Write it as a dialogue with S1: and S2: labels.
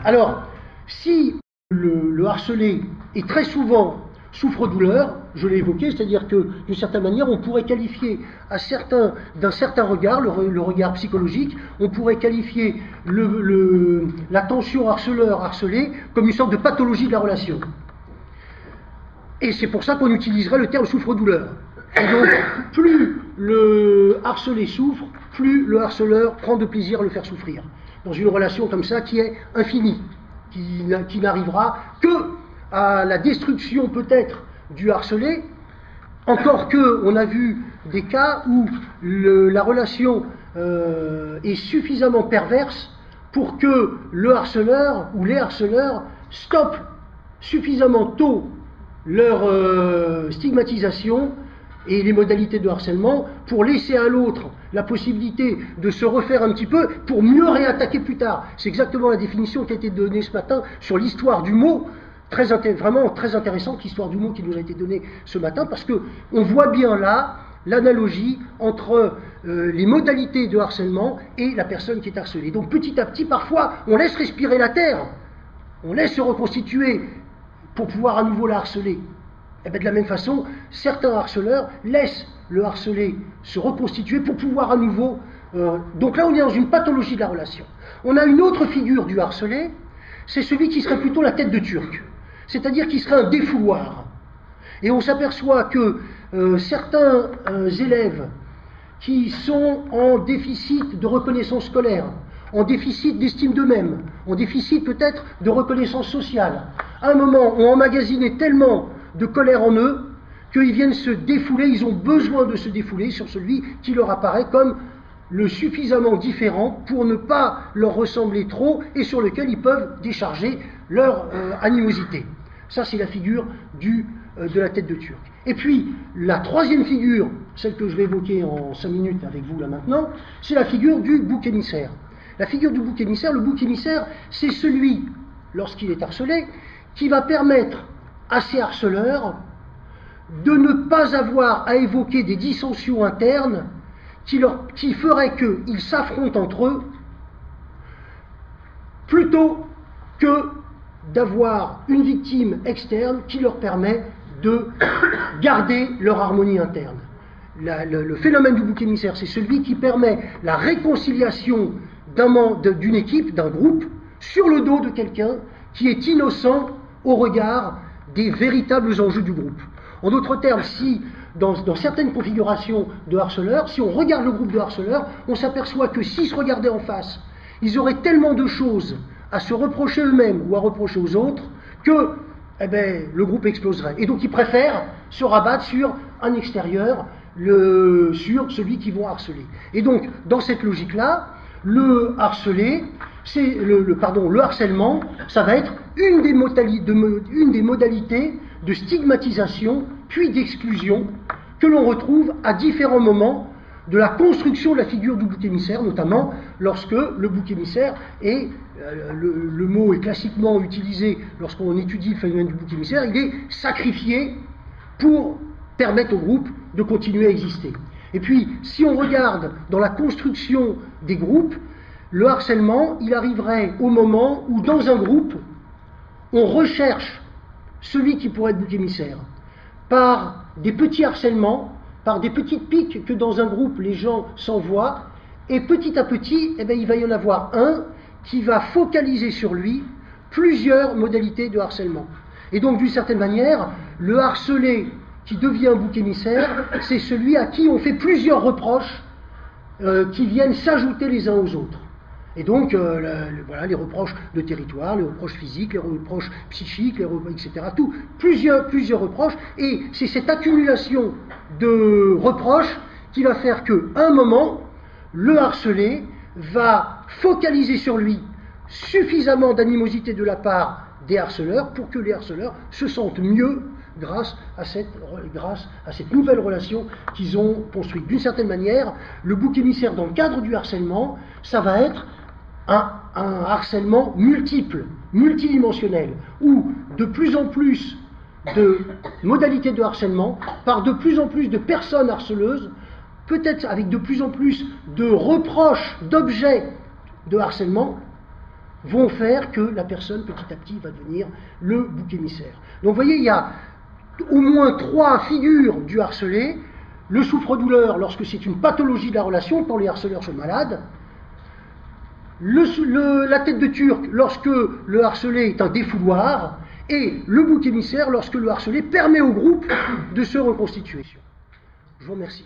S1: Alors, si le harcelé est très souvent souffre-douleur, je l'ai évoqué, c'est-à-dire que d'une certaine manière, on pourrait qualifier d'un certain regard, le regard psychologique, on pourrait qualifier la tension harceleur-harcelé comme une sorte de pathologie de la relation. Et c'est pour ça qu'on utiliserait le terme souffre-douleur. Et donc, plus le harcelé souffre, plus le harceleur prend de plaisir à le faire souffrir. Dans une relation comme ça qui est infinie, qui n'arrivera que à la destruction peut-être du harcelé, encore que on a vu des cas où la relation est suffisamment perverse pour que le harceleur ou les harceleurs stoppent suffisamment tôt leur stigmatisation et les modalités de harcèlement pour laisser à l'autre la possibilité de se refaire un petit peu pour mieux réattaquer plus tard. C'est exactement la définition qui a été donnée ce matin sur l'histoire du mot, vraiment très intéressante l'histoire du mot qui nous a été donnée ce matin, parce que on voit bien là l'analogie entre les modalités de harcèlement et la personne qui est harcelée. Donc petit à petit, parfois, on laisse respirer la terre, on laisse se reconstituer pour pouvoir à nouveau la harceler. Et bien de la même façon, certains harceleurs laissent le harcelé se reconstituer pour pouvoir à nouveau... donc là, on est dans une pathologie de la relation. On a une autre figure du harcelé, c'est celui qui serait plutôt la tête de Turc, c'est-à-dire qui serait un défouloir. Et on s'aperçoit que certains élèves qui sont en déficit de reconnaissance scolaire, en déficit d'estime d'eux-mêmes, en déficit peut-être de reconnaissance sociale, à un moment ont emmagasiné tellement de colère en eux qu'ils viennent se défouler, ils ont besoin de se défouler sur celui qui leur apparaît comme le suffisamment différent pour ne pas leur ressembler trop et sur lequel ils peuvent décharger leur animosité. Ça, c'est la figure de la tête de Turc. Et puis, la troisième figure, celle que je vais évoquer en 5 minutes avec vous là maintenant, c'est la figure du bouc émissaire. La figure du bouc émissaire, le bouc émissaire, c'est celui, lorsqu'il est harcelé, qui va permettre à ces harceleurs de ne pas avoir à évoquer des dissensions internes qui feraient qu'ils s'affrontent entre eux plutôt que d'avoir une victime externe qui leur permet de garder leur harmonie interne. Le phénomène du bouc émissaire, c'est celui qui permet la réconciliation d'une équipe, d'un groupe, sur le dos de quelqu'un qui est innocent au regard des véritables enjeux du groupe. En d'autres termes, si dans certaines configurations de harceleurs, si on regarde le groupe de harceleurs, on s'aperçoit que s'ils se regardaient en face, ils auraient tellement de choses à se reprocher eux-mêmes ou à reprocher aux autres que le groupe exploserait. Et donc ils préfèrent se rabattre sur un extérieur, sur celui qu'ils vont harceler. Et donc, dans cette logique-là, le harcèlement, ça va être une des modalités de stigmatisation puis d'exclusion que l'on retrouve à différents moments de la construction de la figure du bouc émissaire, notamment lorsque le bouc émissaire est, le mot est classiquement utilisé lorsqu'on étudie le phénomène du bouc émissaire, il est sacrifié pour permettre au groupe de continuer à exister. Et puis, si on regarde dans la construction des groupes, le harcèlement, il arriverait au moment où, dans un groupe, on recherche celui qui pourrait être bouc émissaire par des petits harcèlements, par des petites piques que dans un groupe les gens s'envoient, et petit à petit, il va y en avoir un qui va focaliser sur lui plusieurs modalités de harcèlement. Et donc, d'une certaine manière, le harcelé qui devient bouc émissaire, c'est celui à qui on fait plusieurs reproches qui viennent s'ajouter les uns aux autres. Et donc, voilà, les reproches de territoire, les reproches physiques, les reproches psychiques, etc. Tout, plusieurs reproches. Et c'est cette accumulation de reproches qui va faire qu'à un moment, le harcelé va focaliser sur lui suffisamment d'animosité de la part des harceleurs pour que les harceleurs se sentent mieux grâce à cette nouvelle relation qu'ils ont construite. D'une certaine manière, le bouc émissaire dans le cadre du harcèlement, ça va être un harcèlement multiple, multidimensionnel, où de plus en plus de modalités de harcèlement, par de plus en plus de personnes harceleuses, peut-être avec de plus en plus de reproches, d'objets de harcèlement, vont faire que la personne, petit à petit, va devenir le bouc émissaire. Donc vous voyez, il y a au moins 3 figures du harcelé. Le souffre-douleur, lorsque c'est une pathologie de la relation, quand les harceleurs sont malades. La tête de turc, lorsque le harcelé est un défouloir. Et le bouc émissaire, lorsque le harcelé permet au groupe de se reconstituer. Je vous remercie.